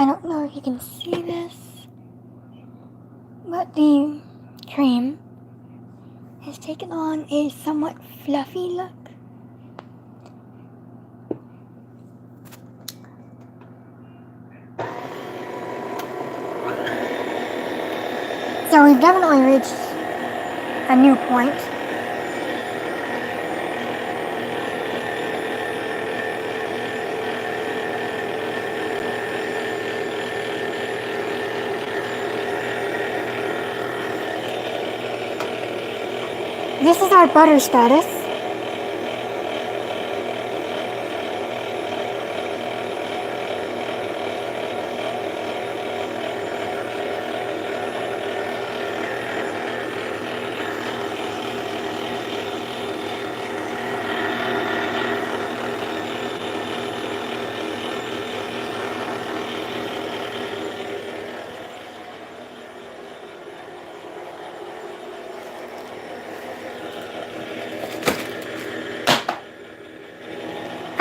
I don't know if you can see this, but the cream has taken on a somewhat fluffy look. So we've definitely reached a new point. This is our butter status.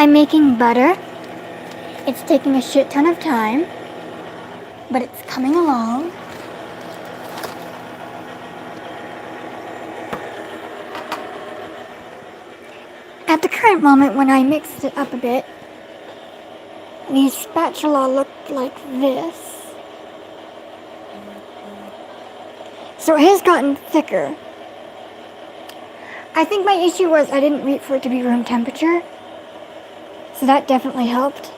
I'm making butter. It's taking a shit ton of time, but it's coming along. At the current moment, when I mixed it up a bit, the spatula looked like this. So it has gotten thicker. I think my issue was I didn't wait for it to be room temperature. So that definitely helped.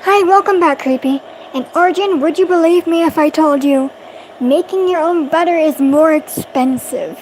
Hi, welcome back, Creepy. And Arjun, would you believe me if I told you making your own butter is more expensive?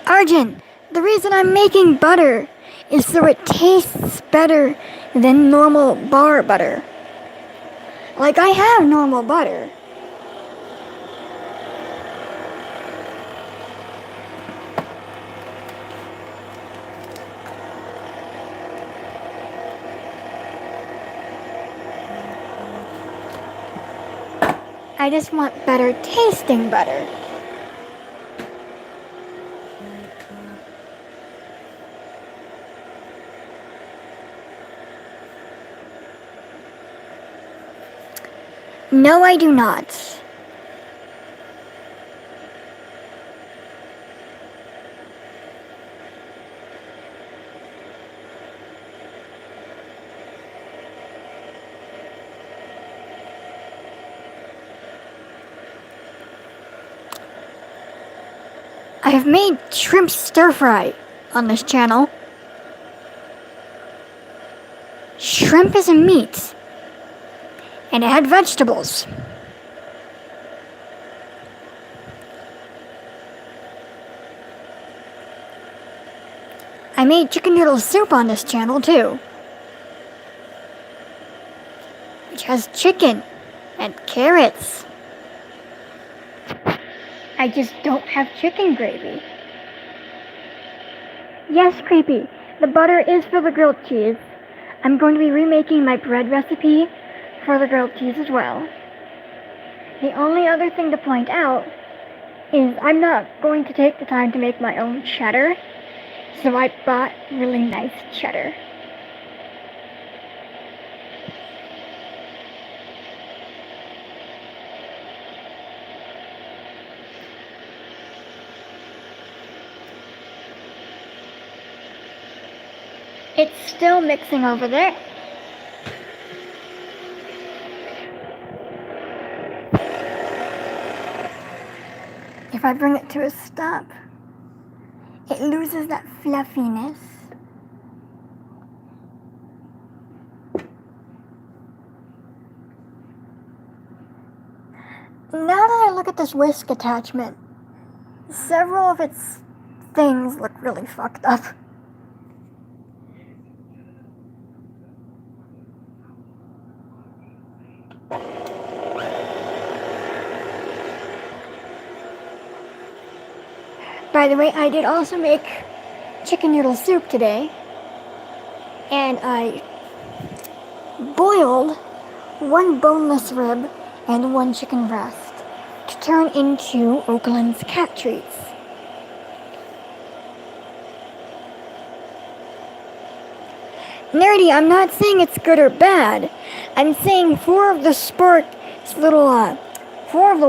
Arjun, the reason I'm making butter is so it tastes better than normal bar butter. Like, I have normal butter. I just want better tasting butter. No, I do not. I have made shrimp stir-fry on this channel. Shrimp is a meat, and it had vegetables. I made chicken noodle soup on this channel too, which has chicken and carrots. I just don't have chicken gravy. Yes, Creepy, the butter is for the grilled cheese. I'm going to be remaking my bread recipe for the grilled cheese as well. The only other thing to point out is I'm not going to take the time to make my own cheddar, so I bought really nice cheddar. It's still mixing over there. If I bring it to a stop, it loses that fluffiness. Now that I look at this whisk attachment, several of its things look really fucked up. By the way, I did also make chicken noodle soup today, and I boiled one boneless rib and one chicken breast to turn into Oakland's cat treats. Nerdy, I'm not saying it's good or bad. I'm saying four of the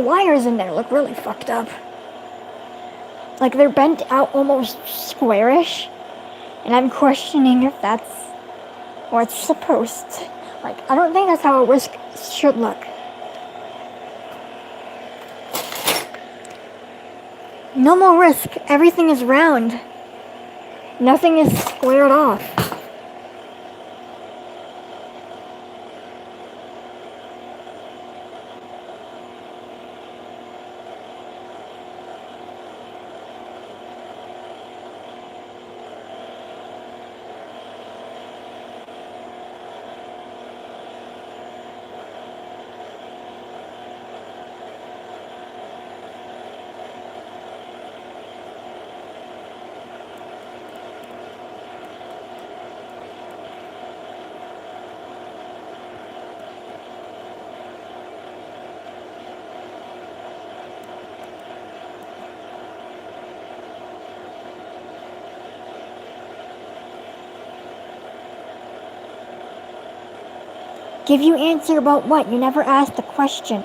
wires in there look really fucked up. Like they're bent out almost squarish. And I'm questioning if that's what's supposed to. Like, I don't think that's how a whisk should look. No more risk. Everything is round. Nothing is squared off. Give you answer about what? You never asked the question.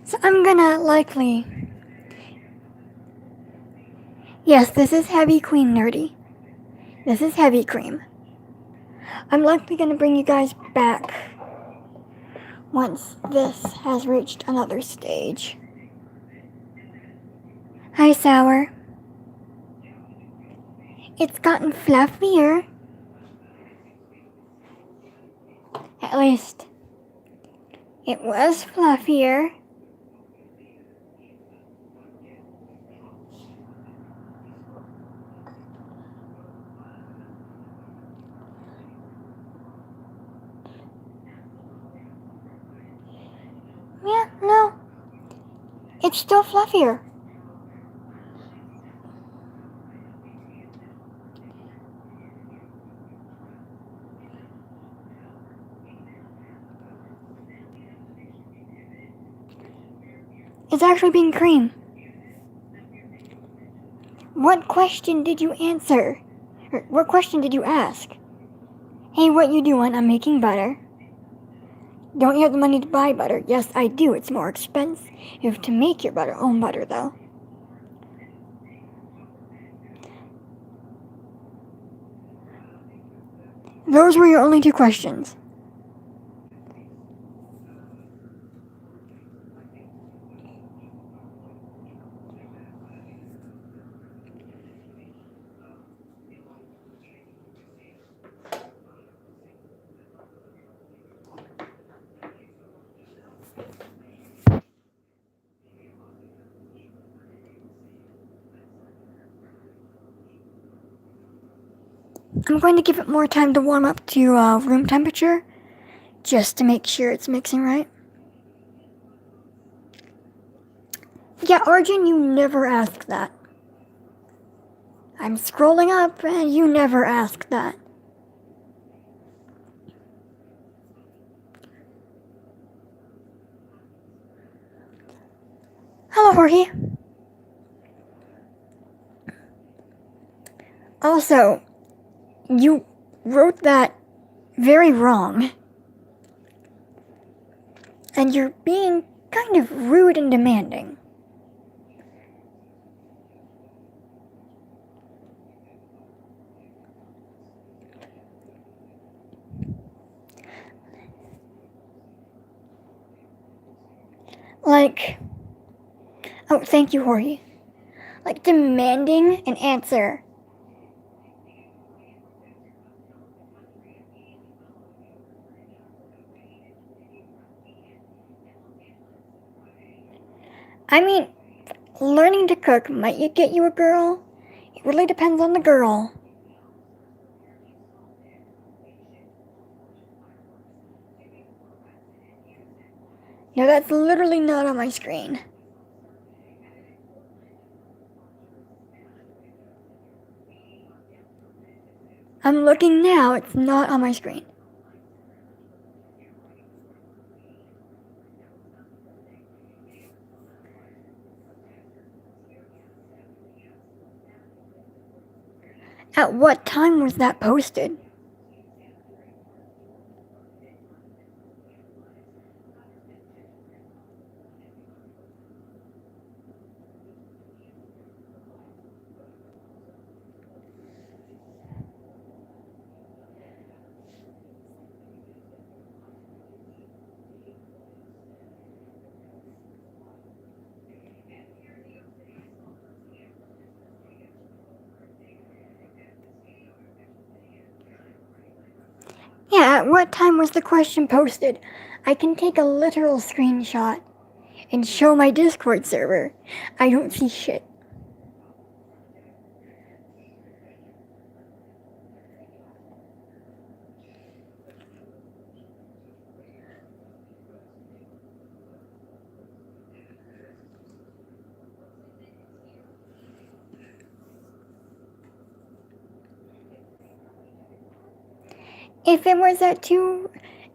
So I'm gonna likely... Yes, this is Heavy Queen Nerdy. This is Heavy Cream. I'm likely gonna bring you guys back once this has reached another stage. Hi, Sour. It's gotten fluffier. At least, it was fluffier. Yeah, no. It's still fluffier. It's actually being cream. What question did you answer? Or what question did you ask? Hey, what you doing? I'm making butter. Don't you have the money to buy butter? Yes, I do. It's more expensive to make your own butter, though. Those were your only two questions. I'm going to give it more time to warm up to room temperature, just to make sure it's mixing right. Yeah, Arjun, you never asked that. I'm scrolling up and you never asked that. Hello, Jorge. Also, you wrote that very wrong. And you're being kind of rude and demanding. Like, oh, thank you, Jorge. Like, demanding an answer. I mean, learning to cook might get you a girl. It really depends on the girl. No, that's literally not on my screen. I'm looking now, it's not on my screen. At what time was that posted? Yeah, at what time was the question posted? I can take a literal screenshot and show my Discord server. I don't see shit.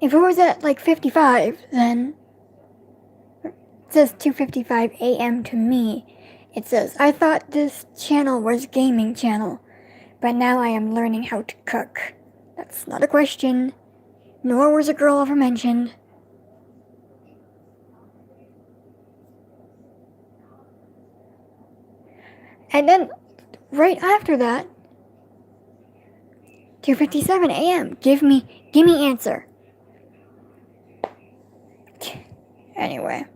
If it was at like 55, then it says 2:55 a.m. to me. It says, I thought this channel was gaming channel, but now I am learning how to cook. That's not a question, nor was a girl ever mentioned. And then, right after that, 2:57 a.m. Give me answer. Anyway.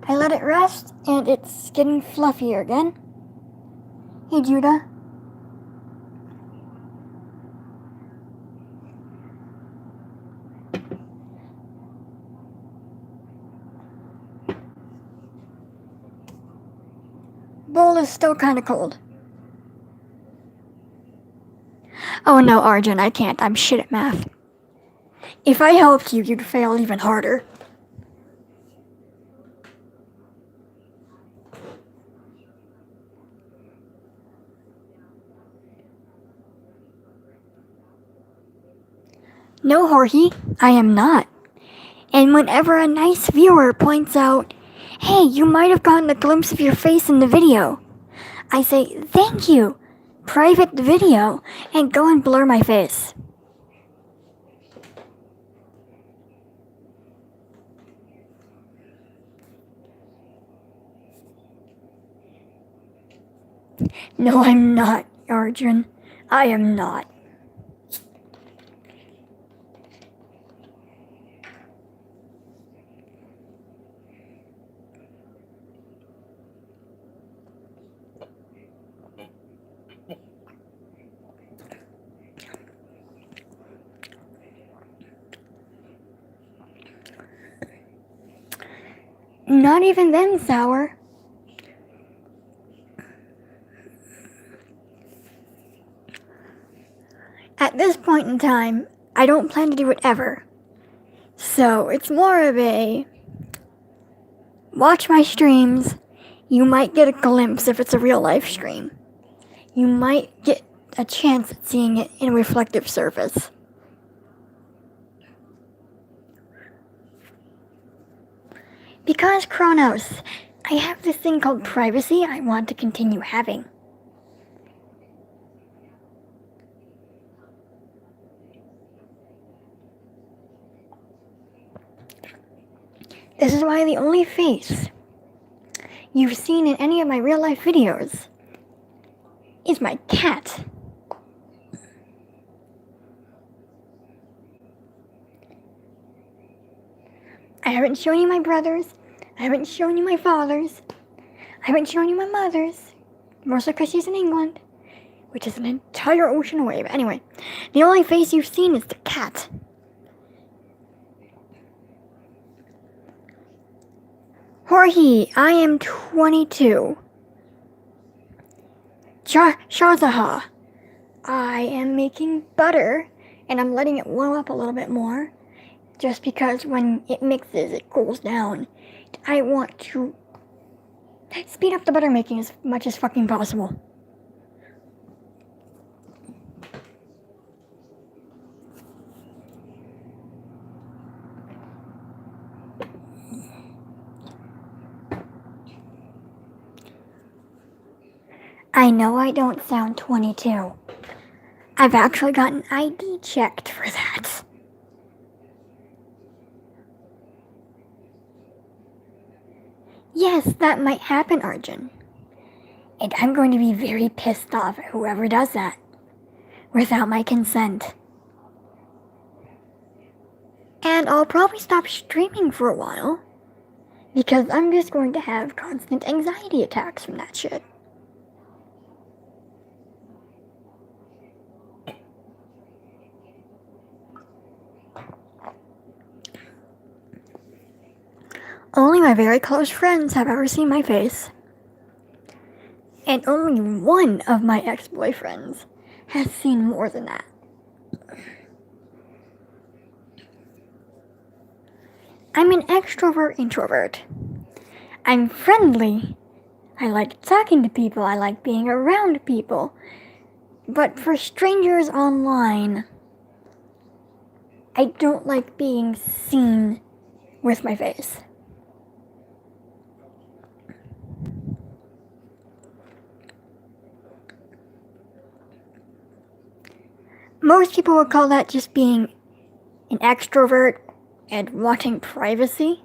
I let it rest, and it's getting fluffier again. Hey, Judah. Bowl is still kinda cold. Oh no, Arjun, I can't. I'm shit at math. If I helped you, you'd fail even harder. No, Jorge, I am not. And whenever a nice viewer points out, hey, you might have gotten a glimpse of your face in the video, I say, thank you, private the video, and go and blur my face. No, I'm not, Arjun. I am not. Not even then, Sour. At this point in time, I don't plan to do it ever. So it's more of a watch my streams. You might get a glimpse if it's a real life stream. You might get a chance at seeing it in a reflective surface. Because, Kronos, I have this thing called privacy I want to continue having. This is why the only face you've seen in any of my real life videos is my cat. I haven't shown you my brothers. I haven't shown you my fathers. I haven't shown you my mother's. Mostly because she's in England, which is an entire ocean away. But anyway, the only face you've seen is the cat. Jorge, I am 22. Shazaha, I am making butter, and I'm letting it warm up a little bit more, just because when it mixes, it cools down. I want to speed up the butter making as much as fucking possible. I know I don't sound 22. I've actually gotten ID checked for that. Yes, that might happen, Arjun. And I'm going to be very pissed off at whoever does that without my consent. And I'll probably stop streaming for a while because I'm just going to have constant anxiety attacks from that shit. Only my very close friends have ever seen my face. And only one of my ex-boyfriends has seen more than that. I'm an extrovert introvert. I'm friendly. I like talking to people. I like being around people. But for strangers online, I don't like being seen with my face. Most people would call that just being an extrovert and wanting privacy.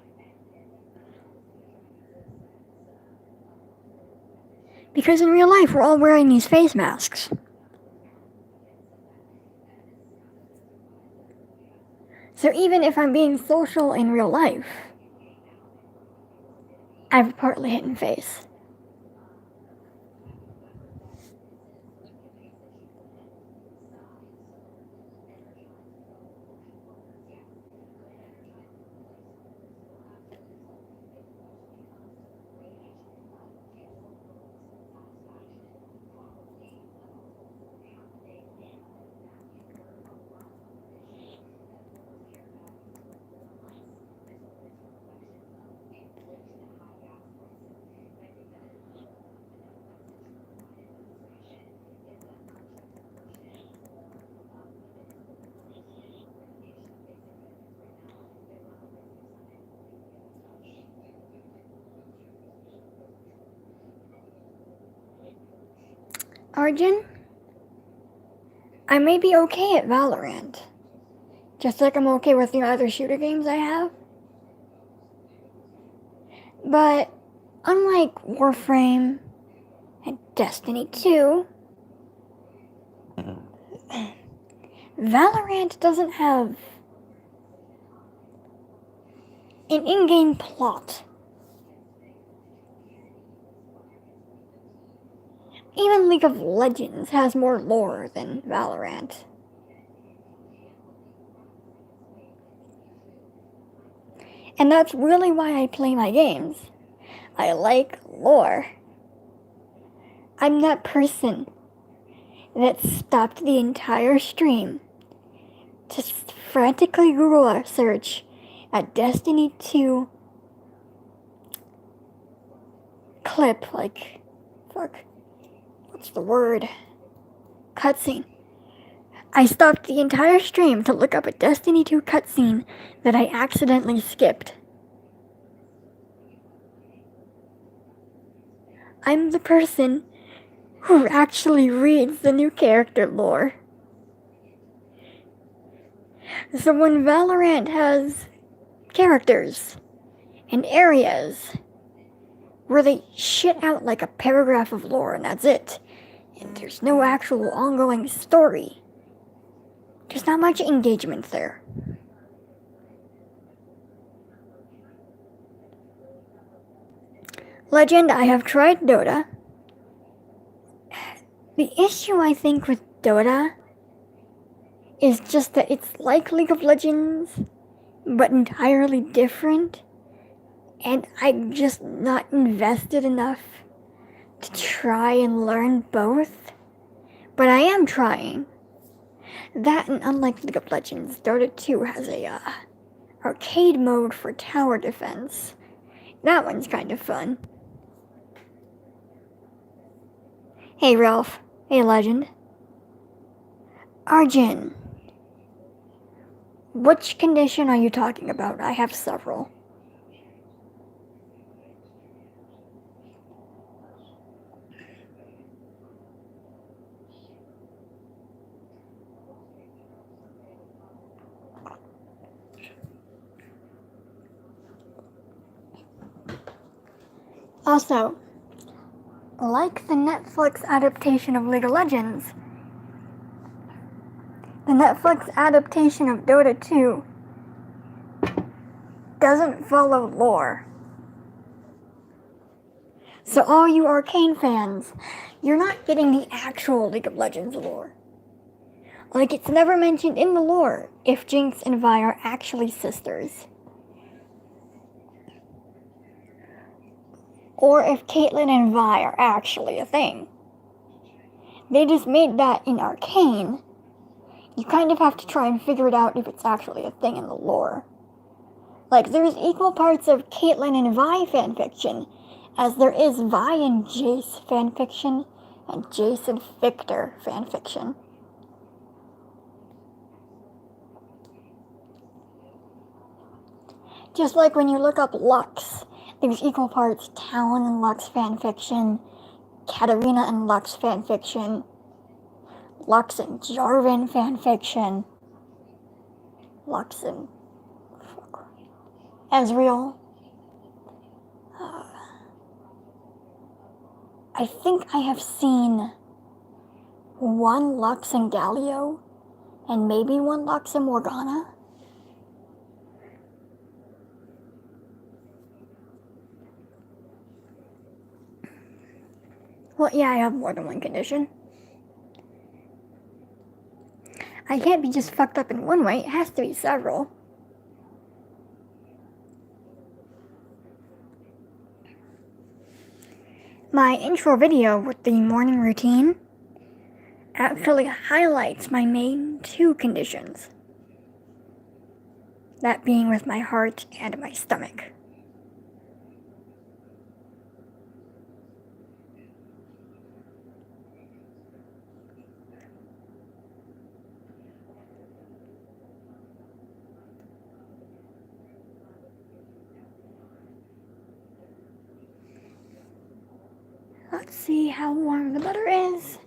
Because in real life, we're all wearing these face masks. So even if I'm being social in real life, I have a partly hidden face. Arjun, I may be okay at Valorant, just like I'm okay with the other shooter games I have. But unlike Warframe and Destiny 2, Valorant doesn't have an in-game plot. Even League of Legends has more lore than Valorant. And that's really why I play my games. I like lore. I'm that person that stopped the entire stream to frantically Google a search at Destiny 2 clip, what's the word? Cutscene. I stopped the entire stream to look up a Destiny 2 cutscene that I accidentally skipped. I'm the person who actually reads the new character lore. So when Valorant has characters and areas where they shit out like a paragraph of lore and that's it. And there's no actual ongoing story. There's not much engagement there. Legend, I have tried Dota. The issue, I think, with Dota is just that it's like League of Legends, but entirely different. And I'm just not invested enough to try and learn both. But I am trying. That, and unlike League of Legends, Dota 2 has a arcade mode for tower defense. That one's kind of fun. Hey Ralph. Hey Legend. Arjun. Which condition are you talking about? I have several. Also, like the Netflix adaptation of League of Legends, the Netflix adaptation of Dota 2 doesn't follow lore. So all you Arcane fans, you're not getting the actual League of Legends lore. Like, it's never mentioned in the lore if Jinx and Vi are actually sisters. Or if Caitlyn and Vi are actually a thing. They just made that in Arcane. You kind of have to try and figure it out if it's actually a thing in the lore. Like, there's equal parts of Caitlyn and Vi fanfiction as there is Vi and Jace fanfiction and Jace and Victor fanfiction. Just like when you look up Lux, there's equal parts Talon and Lux fanfiction, Katarina and Lux fanfiction, Lux and Jarvan fanfiction, Lux and Ezreal. I think I have seen one Lux and Galio, and maybe one Lux and Morgana. Well, yeah, I have more than one condition. I can't be just fucked up in one way, it has to be several. My intro video with the morning routine actually highlights my main two conditions. That being with my heart and my stomach. Let's see how warm the butter is.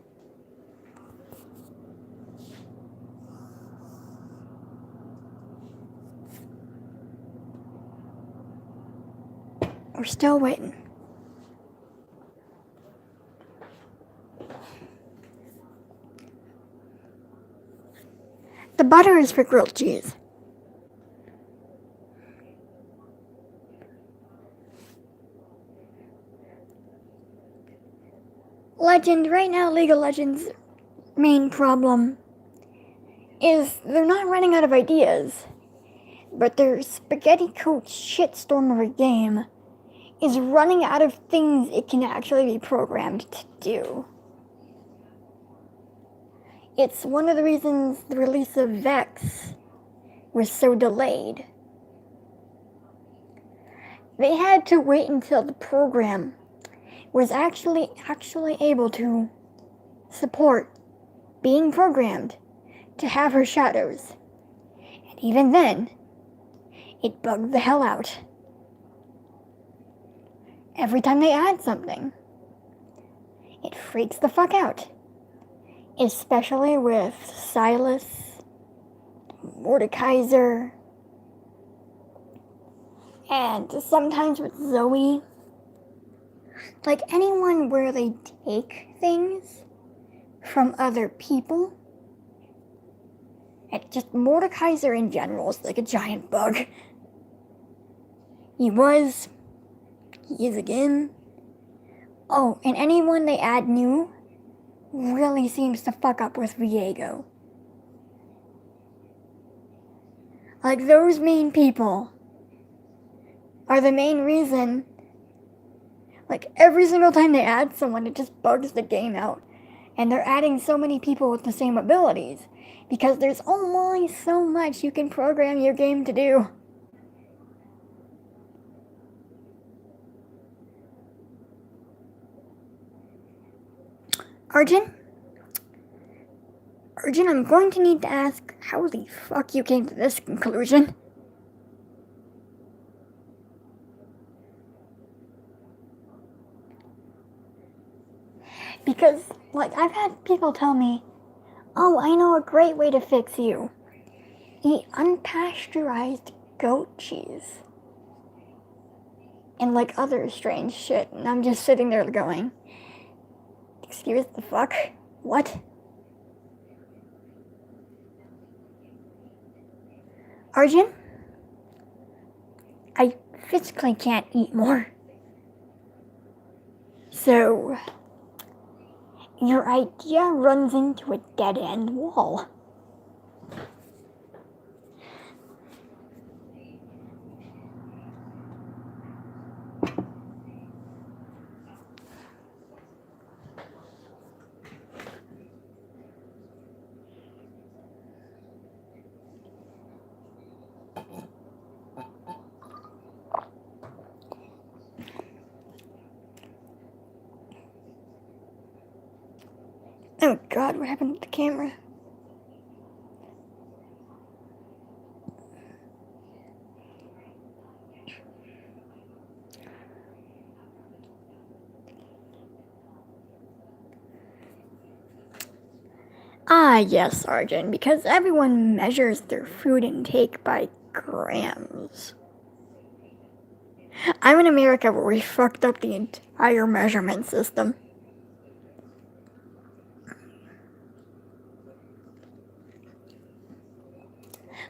We're still waiting. The butter is for grilled cheese. Legend, right now League of Legends' main problem is they're not running out of ideas, but their spaghetti coat shitstorm of a game is running out of things it can actually be programmed to do. It's one of the reasons the release of Vex was so delayed. They had to wait until the program was actually able to support being programmed to have her shadows. And even then, it bugged the hell out. Every time they add something, it freaks the fuck out. Especially with Silas, Mordekaiser, And sometimes with Zoe, like anyone where they take things from other people, and just Mordekaiser in general is like a giant bug. He is again. Oh, and anyone they add new really seems to fuck up with Viego. Like, those main people are the main reason. Like, every single time they add someone, it just bugs the game out. And they're adding so many people with the same abilities, because there's only so much you can program your game to do. Arjun, I'm going to need to ask how the fuck you came to this conclusion. Because, like, I've had people tell me, oh, I know a great way to fix you. Eat unpasteurized goat cheese. And, like, other strange shit. And I'm just sitting there going, excuse the fuck? What? Arjun? I physically can't eat more. So, your idea runs into a dead-end wall. Oh God, what happened to the camera? Ah, yes, Arjun, because everyone measures their food intake by grams. I'm in America where we fucked up the entire measurement system.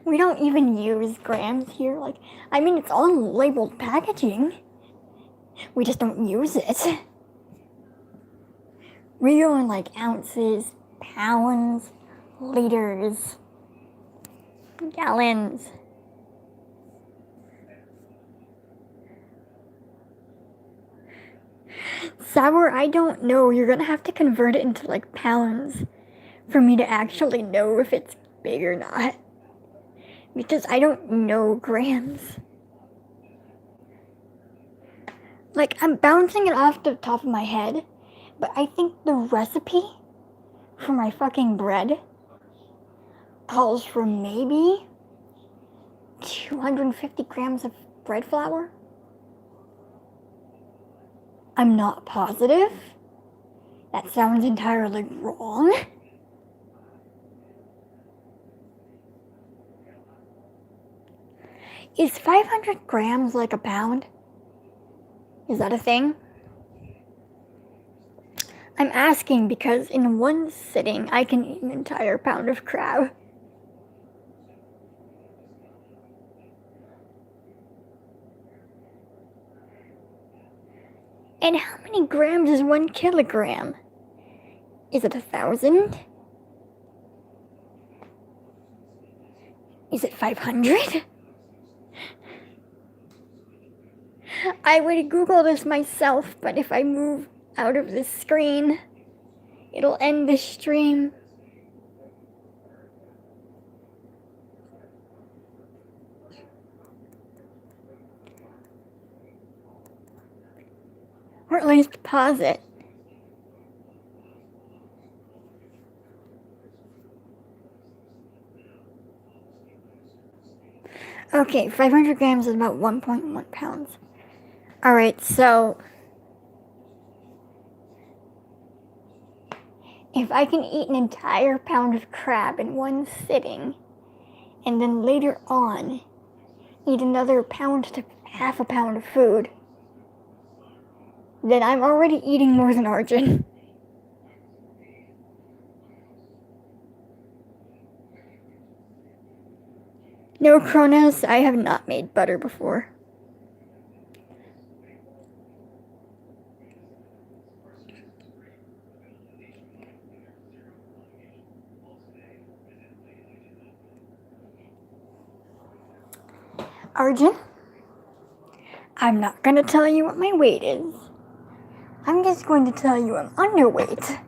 We don't even use grams here. Like, I mean, it's on labeled packaging. We just don't use it. We go in like ounces, pounds, liters, gallons. Sour, I don't know. You're gonna have to convert it into like pounds for me to actually know if it's big or not. Because I don't know grams. Like, I'm bouncing it off the top of my head, but I think the recipe for my fucking bread calls for maybe 250 grams of bread flour. I'm not positive. That sounds entirely wrong. Is 500 grams like a pound? Is that a thing? I'm asking because in one sitting I can eat an entire pound of crab. And how many grams is 1 kilogram? Is it 1,000? Is it 500? I would Google this myself, but if I move out of this screen, it'll end this stream. Or at least pause it. Okay, 500 grams is about 1.1 pounds. Alright, so if I can eat an entire pound of crab in one sitting, and then later on eat another pound to half a pound of food, then I'm already eating more than Arjun. No, Kronos, I have not made butter before. Arjun, I'm not going to tell you what my weight is. I'm just going to tell you I'm underweight.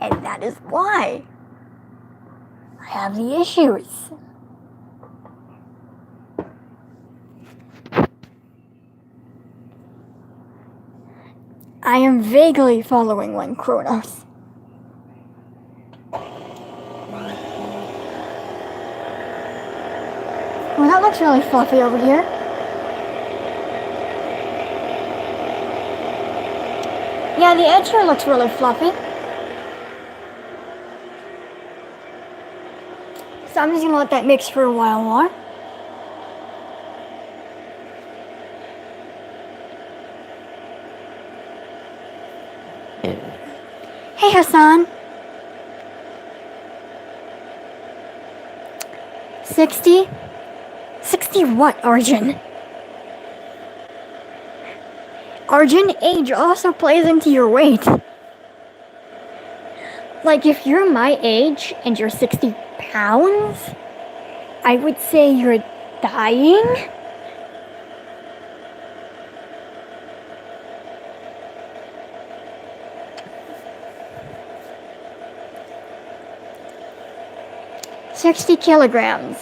And that is why I have the issues. I am vaguely following one Kronos. Well, that looks really fluffy over here. Yeah, the edge here looks really fluffy. So I'm just gonna let that mix for a while more. Hey, Hassan. 60? 60 what, Arjun? Arjun, age also plays into your weight. Like, if you're my age and you're 60 pounds, I would say you're dying. $60 kilograms.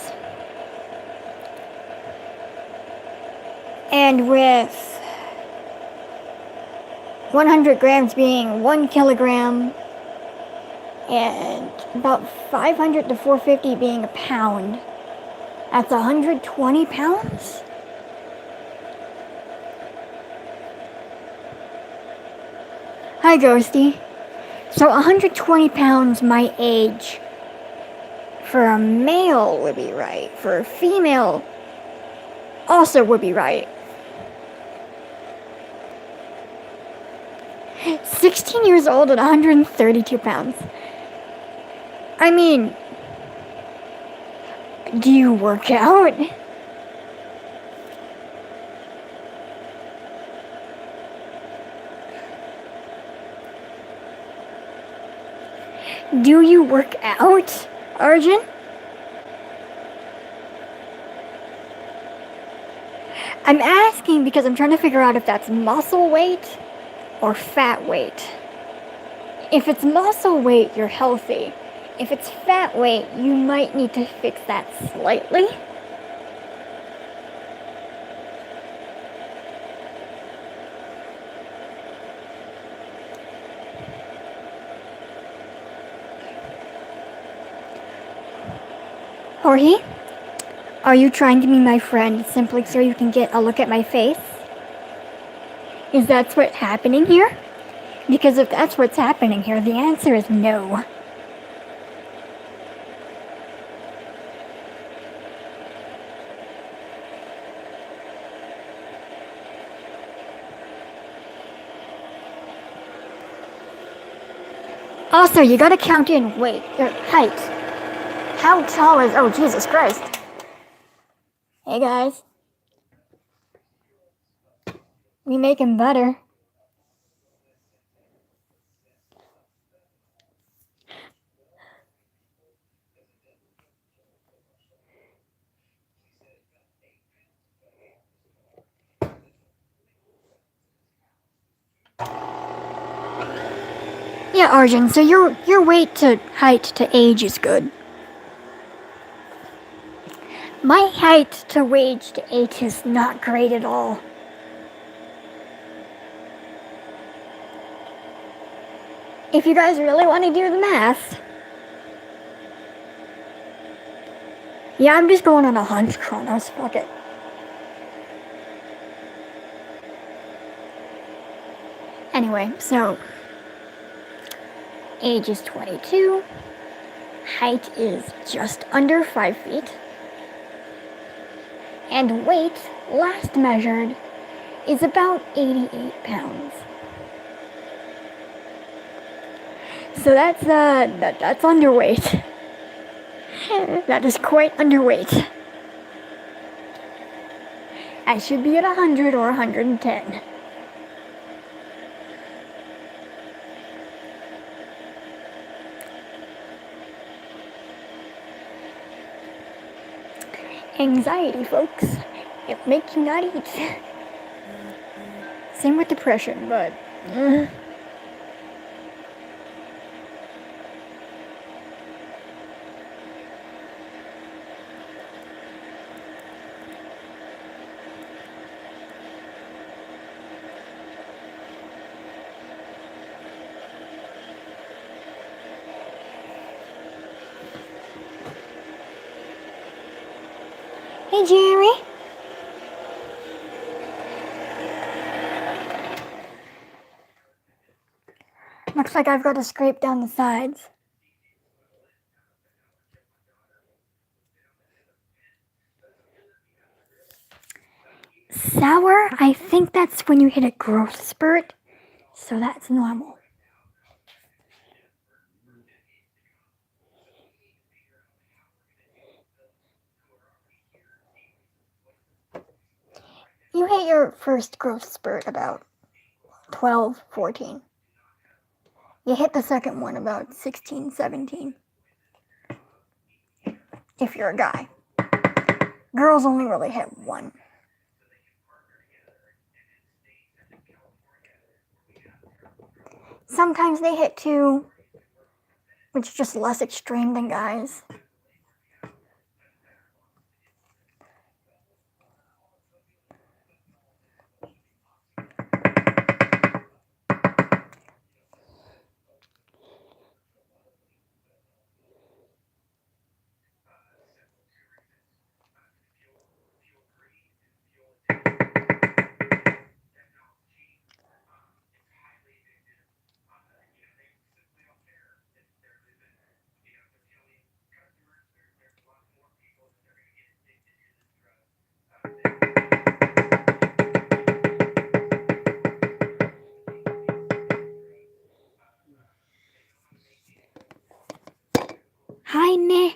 And with 100 grams being 1 kilogram, and about 500 to 450 being a pound, that's 120 pounds? Hi, Ghosty. So 120 pounds my age for a male would be right. For a female also would be right. 16 years old and 132 pounds. I mean, do you work out? Do you work out, Arjun? I'm asking because I'm trying to figure out if that's muscle weight or fat weight. If it's muscle weight, you're healthy. If it's fat weight, you might need to fix that slightly. Jorge, are you trying to be my friend simply so you can get a look at my face? Is that what's happening here? Because if that's what's happening here, the answer is no. Also, you gotta count in weight, or height. How tall is... Oh, Jesus Christ. Hey, guys. We making butter. Yeah, Arjun, so your weight to height to age is good. My height to age to age is not great at all. If you guys really want to do the math. Yeah, I'm just going on a hunch, Kronos. Fuck it. Anyway, so age is 22. Height is just under 5 feet. And weight last measured, is about 88 pounds. So that's underweight. That is quite underweight. I should be at 100 or 110. Anxiety, folks. It makes you not eat. Same with depression, but... Hey, Jerry. Looks like I've got to scrape down the sides. Sour, I think that's when you hit a growth spurt, so that's normal. You hit your first growth spurt about 12, 14. You hit the second one about 16, 17. If you're a guy. Girls only really hit one. Sometimes they hit two, which is just less extreme than guys. Hi, meh.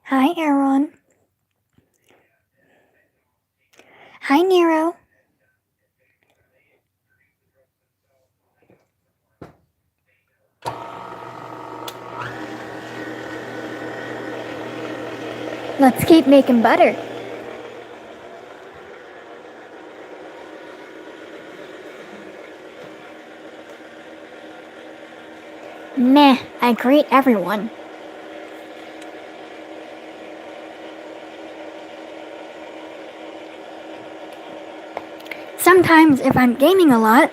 Hi, Aaron. Hi, Nero. Let's keep making butter. Meh, I greet everyone. Sometimes, if I'm gaming a lot,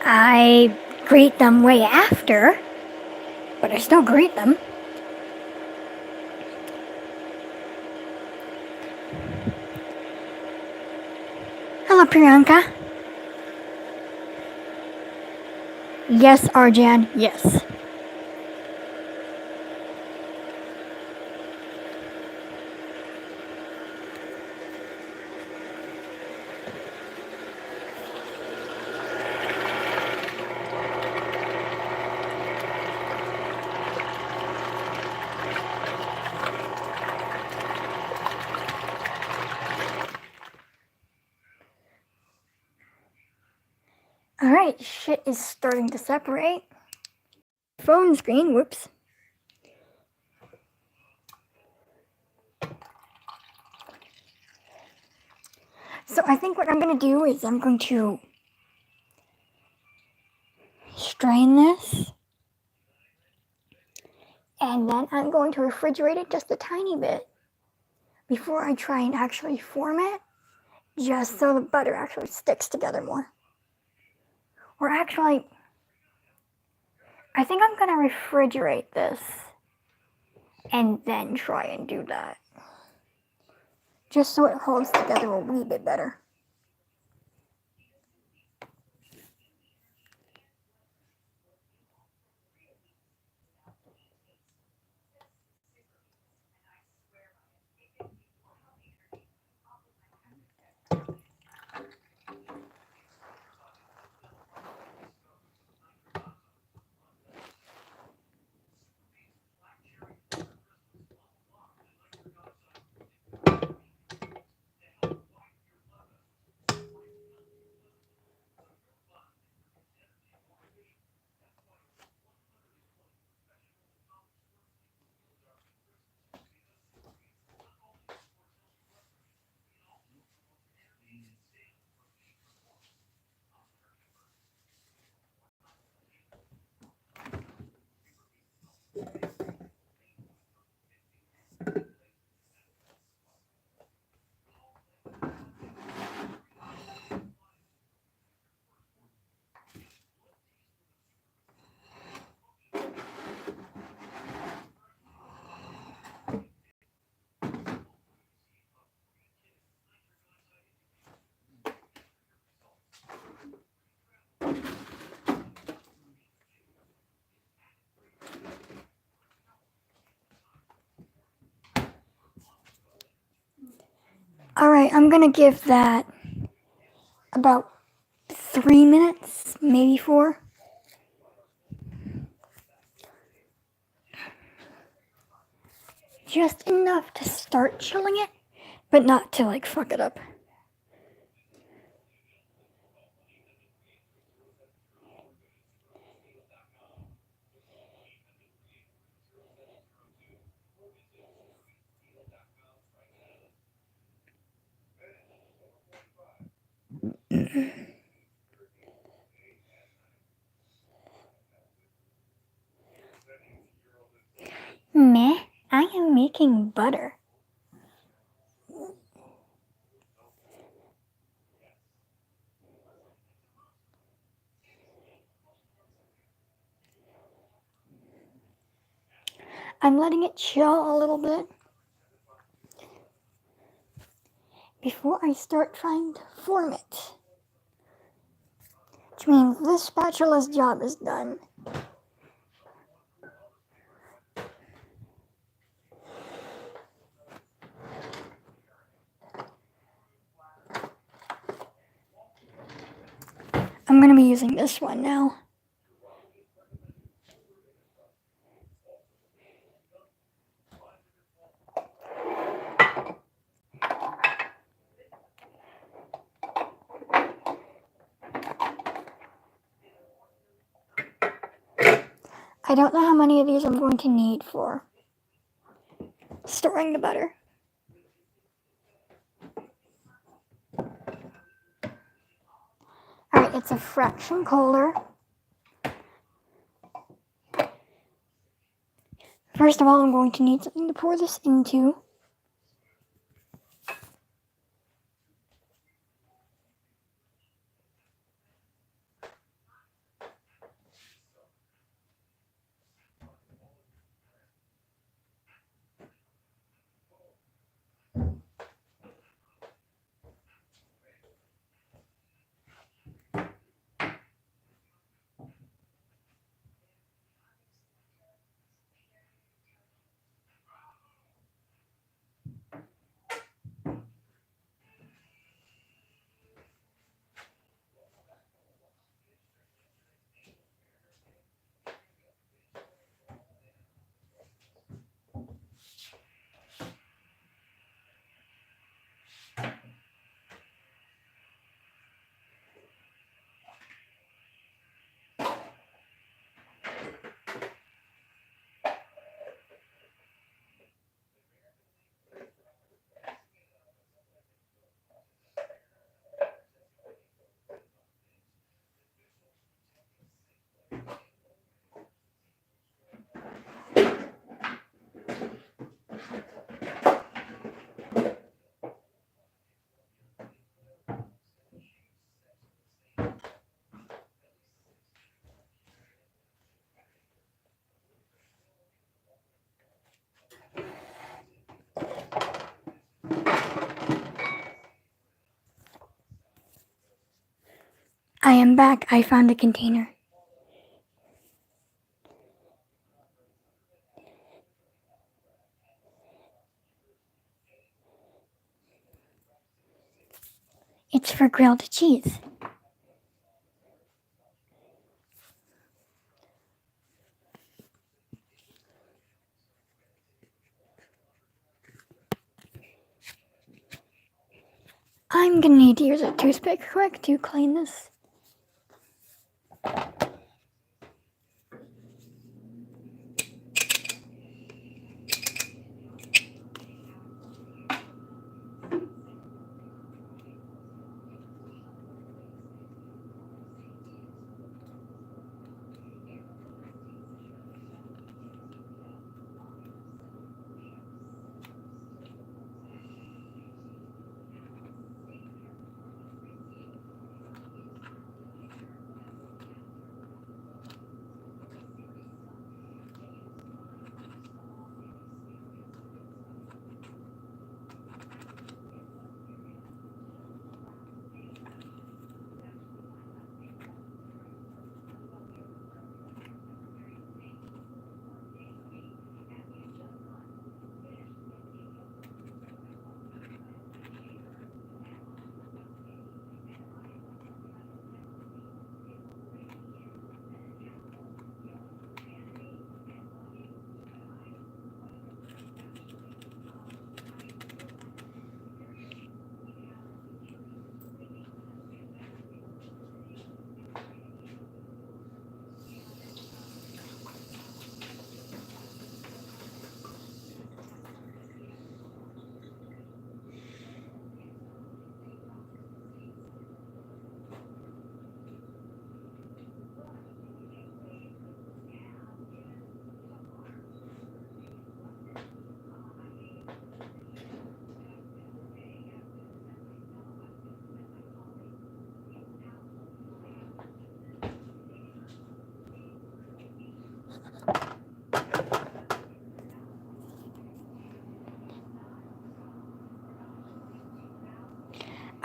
I greet them way after, but I still greet them. Hello, Priyanka. Yes, Arjan, yes. Alright, shit is starting to separate. Phone screen, whoops. So I think what I'm going to do is I'm going to strain this. And then I'm going to refrigerate it just a tiny bit before I try and actually form it, just so the butter actually sticks together more. Or actually, I think I'm going to refrigerate this and then try and do that, just so it holds together a wee bit better. Alright, I'm going to give that about 3 minutes, maybe 4. Just enough to start chilling it, but not to like fuck it up. Meh, I am making butter. I'm letting it chill a little bit before I start trying to form it. Which means this spatula's job is done. I'm going to be using this one now. I don't know how many of these I'm going to need for storing the butter. Alright, it's a fraction colder. First of all, I'm going to need something to pour this into. I am back. I found a container. It's for grilled cheese. I'm gonna need to use a toothpick quick to clean this.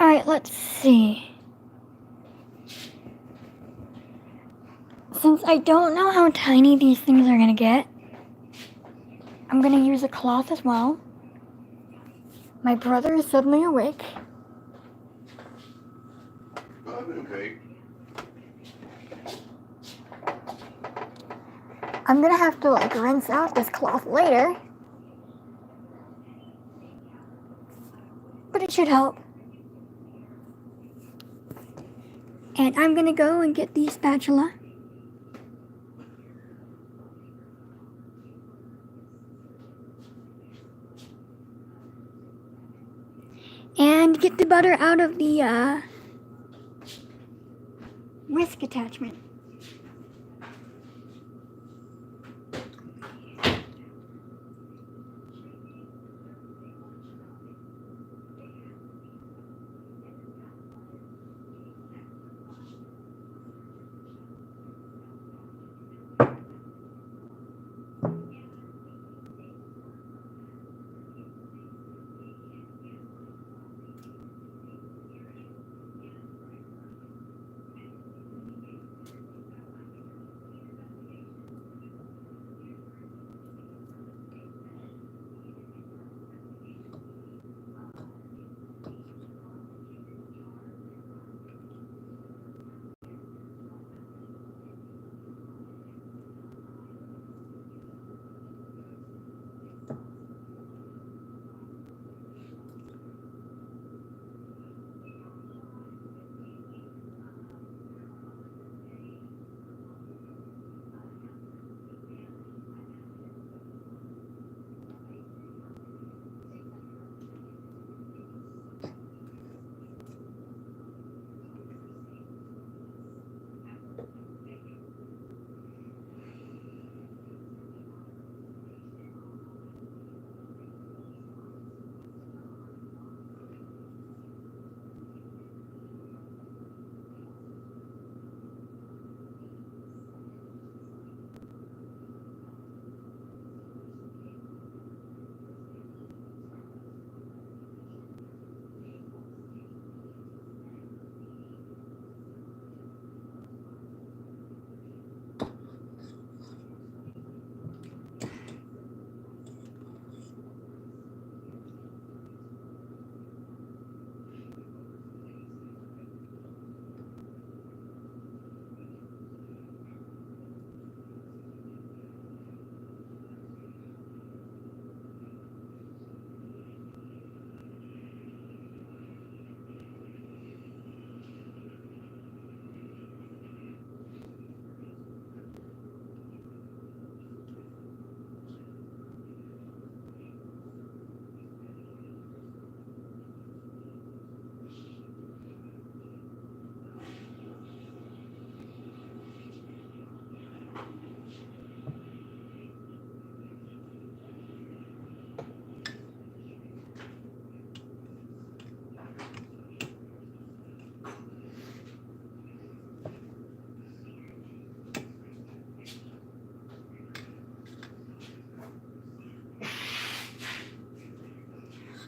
Alright, let's see. Since I don't know how tiny these things are gonna get, I'm gonna use a cloth as well. My brother is suddenly awake. Okay. I'm gonna have to rinse out this cloth later. But it should help. And I'm gonna go and get the spatula. And get the butter out of the whisk attachment.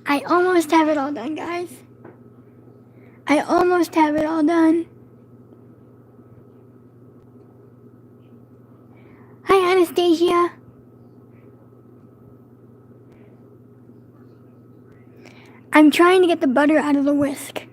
I almost have it all done, guys. I almost have it all done. Hi, Anastasia. I'm trying to get the butter out of the whisk.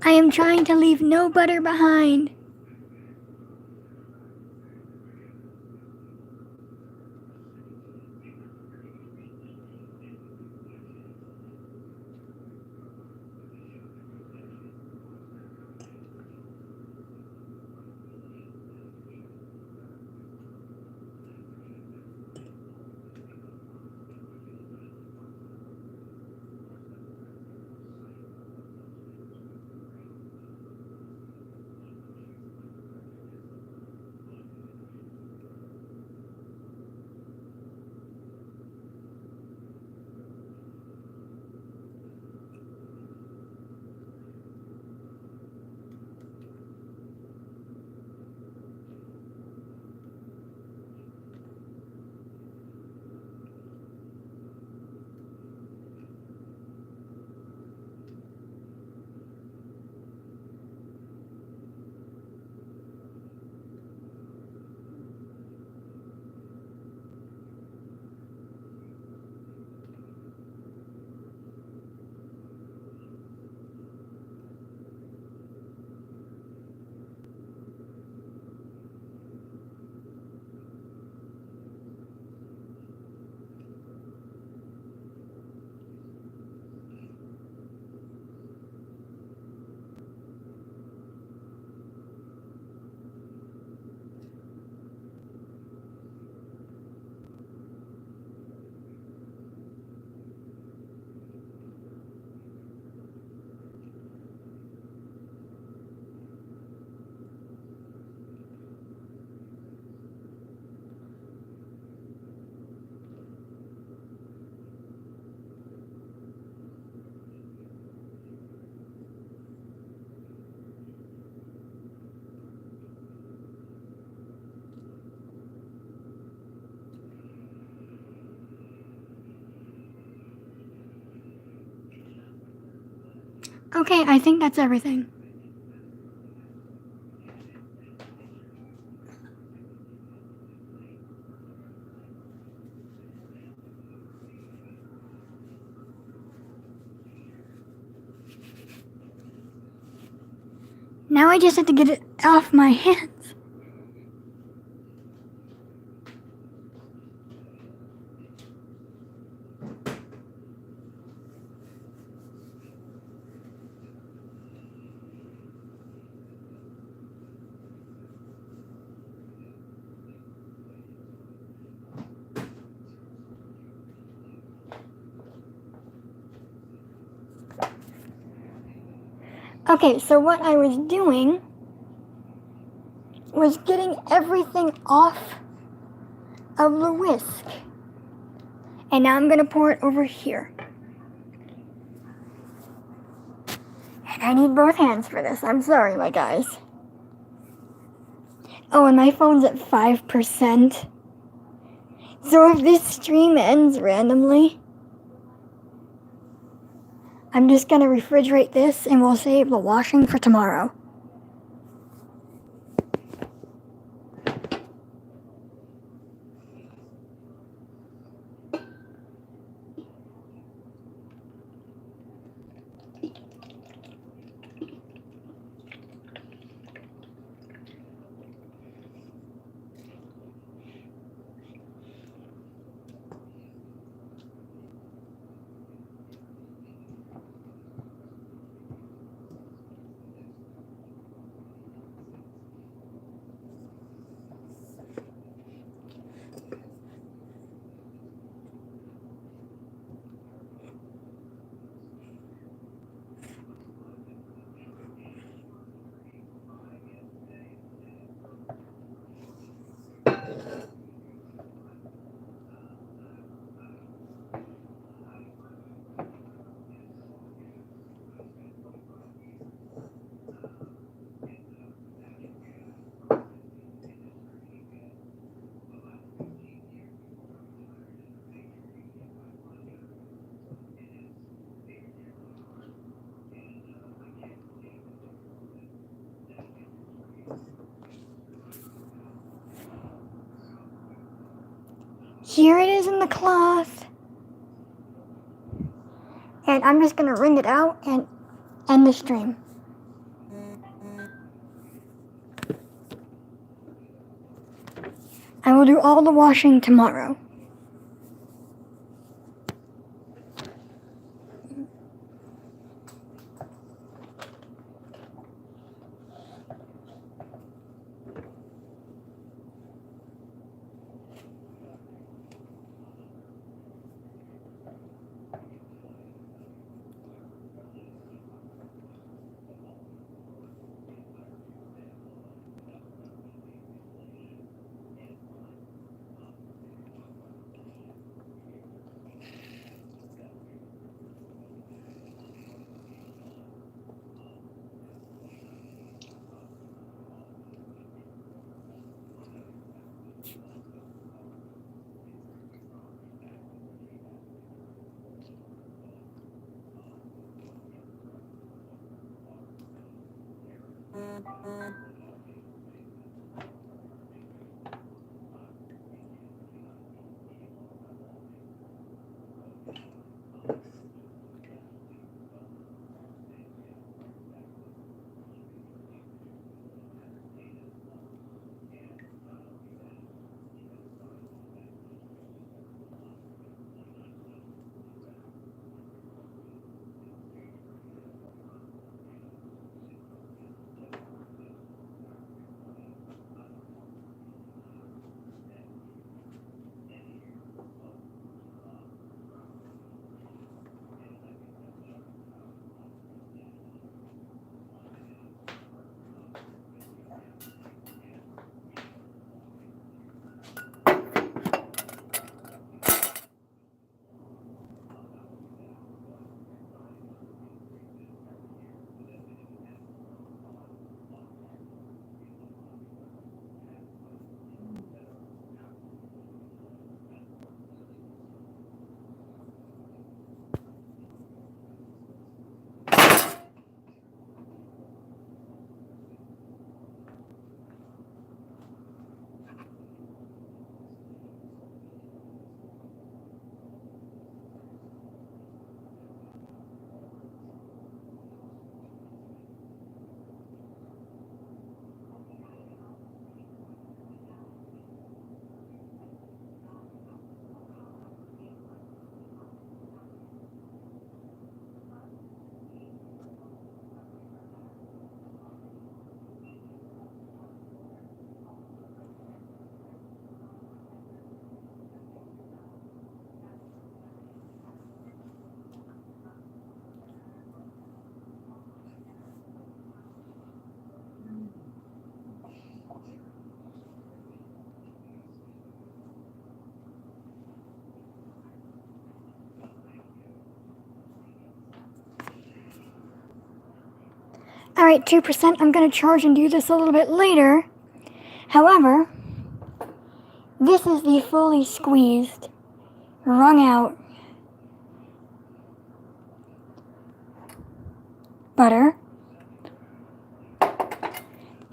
I am trying to leave no butter behind. Okay, I think that's everything. Now I just have to get it off my hands. Okay, so what I was doing was getting everything off of the whisk. And now I'm gonna pour it over here. And I need both hands for this. I'm sorry, my guys. Oh, and my phone's at 5%. So if this stream ends randomly, I'm just gonna refrigerate this and we'll save the washing for tomorrow. Here it is in the cloth. And I'm just gonna wring it out and end the stream. I will do all the washing tomorrow. Alright, 2%. I'm going to charge and do this a little bit later. However, this is the fully squeezed, wrung out butter.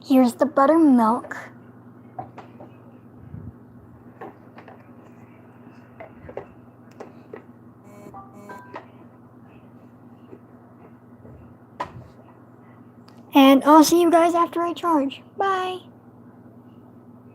Here's the buttermilk. And I'll see you guys after I charge. Bye.